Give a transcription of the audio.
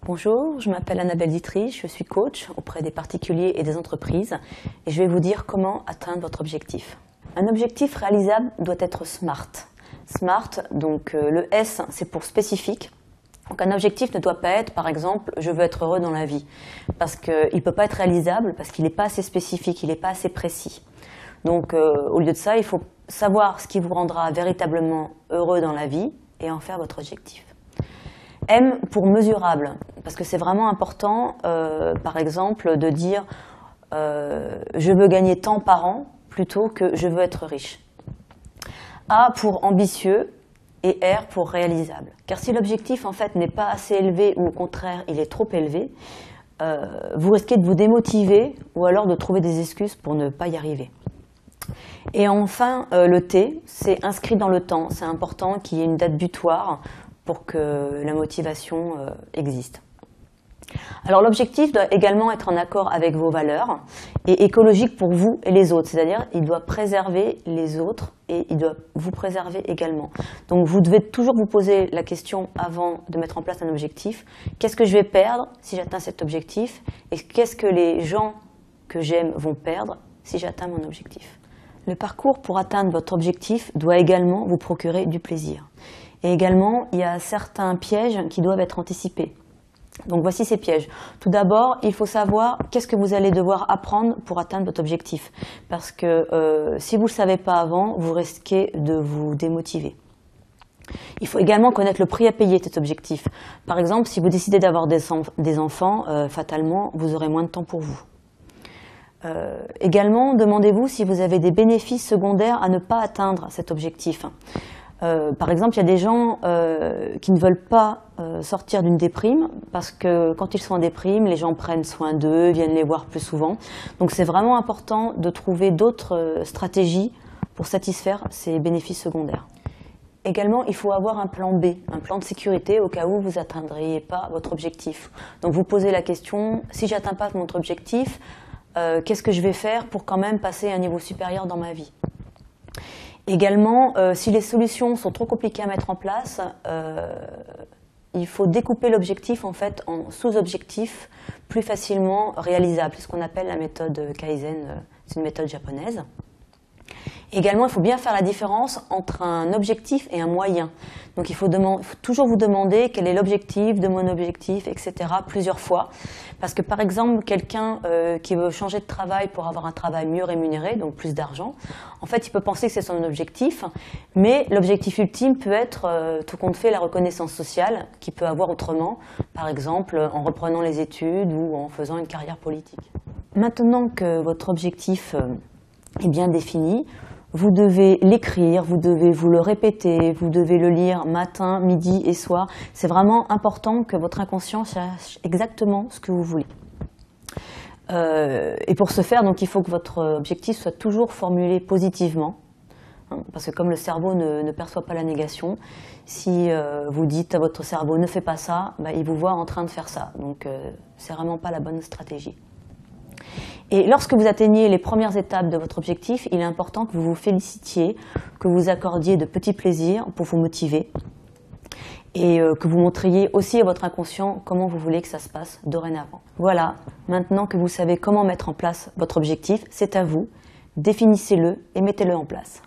Bonjour, je m'appelle Annabelle Dietrich, je suis coach auprès des particuliers et des entreprises et je vais vous dire comment atteindre votre objectif. Un objectif réalisable doit être SMART. SMART, donc le S, c'est pour spécifique. Donc un objectif ne doit pas être, par exemple, je veux être heureux dans la vie, parce qu'il ne peut pas être réalisable, parce qu'il n'est pas assez spécifique, il n'est pas assez précis. Donc au lieu de ça, il faut savoir ce qui vous rendra véritablement heureux dans la vie et en faire votre objectif. M pour mesurable, parce que c'est vraiment important, par exemple, de dire je veux gagner tant par an plutôt que je veux être riche. A pour ambitieux et R pour réalisable. Car si l'objectif en fait n'est pas assez élevé ou au contraire il est trop élevé, vous risquez de vous démotiver ou alors de trouver des excuses pour ne pas y arriver. Et enfin, le T, c'est inscrit dans le temps. C'est important qu'il y ait une date butoir pour que la motivation existe. Alors l'objectif doit également être en accord avec vos valeurs et écologique pour vous et les autres, c'est-à-dire il doit préserver les autres et il doit vous préserver également. Donc vous devez toujours vous poser la question avant de mettre en place un objectif, qu'est-ce que je vais perdre si j'atteins cet objectif et qu'est-ce que les gens que j'aime vont perdre si j'atteins mon objectif. Le parcours pour atteindre votre objectif doit également vous procurer du plaisir. Et également, il y a certains pièges qui doivent être anticipés. Donc voici ces pièges. Tout d'abord, il faut savoir qu'est-ce que vous allez devoir apprendre pour atteindre votre objectif. Parce que si vous ne le savez pas avant, vous risquez de vous démotiver. Il faut également connaître le prix à payer de cet objectif. Par exemple, si vous décidez d'avoir des enfants, fatalement, vous aurez moins de temps pour vous. Également, demandez-vous si vous avez des bénéfices secondaires à ne pas atteindre cet objectif. Par exemple, il y a des gens qui ne veulent pas sortir d'une déprime parce que quand ils sont en déprime, les gens prennent soin d'eux, viennent les voir plus souvent. Donc c'est vraiment important de trouver d'autres stratégies pour satisfaire ces bénéfices secondaires. Également, il faut avoir un plan B, un plan de sécurité au cas où vous n'atteindriez pas votre objectif. Donc vous posez la question, si je n'atteins pas notre objectif, qu'est-ce que je vais faire pour quand même passer à un niveau supérieur dans ma vie ? Également, si les solutions sont trop compliquées à mettre en place, il faut découper l'objectif en fait en sous-objectifs plus facilement réalisables. C'est ce qu'on appelle la méthode Kaizen, c'est une méthode japonaise. Également, il faut bien faire la différence entre un objectif et un moyen. Donc il faut toujours vous demander quel est l'objectif de mon objectif, etc. plusieurs fois. Parce que par exemple, quelqu'un qui veut changer de travail pour avoir un travail mieux rémunéré, donc plus d'argent, en fait, il peut penser que c'est son objectif, mais l'objectif ultime peut être, tout compte fait, la reconnaissance sociale qu'il peut avoir autrement, par exemple en reprenant les études ou en faisant une carrière politique. Maintenant que votre objectif est bien défini, vous devez l'écrire, vous devez vous le répéter, vous devez le lire matin, midi et soir. C'est vraiment important que votre inconscient sache exactement ce que vous voulez. Et pour ce faire, donc, il faut que votre objectif soit toujours formulé positivement. Parce que comme le cerveau ne perçoit pas la négation, si vous dites à votre cerveau « ne fais pas ça », il vous voit en train de faire ça. Donc c'est vraiment pas la bonne stratégie. Et lorsque vous atteignez les premières étapes de votre objectif, il est important que vous vous félicitiez, que vous accordiez de petits plaisirs pour vous motiver et que vous montriez aussi à votre inconscient comment vous voulez que ça se passe dorénavant. Voilà, maintenant que vous savez comment mettre en place votre objectif, c'est à vous, définissez-le et mettez-le en place.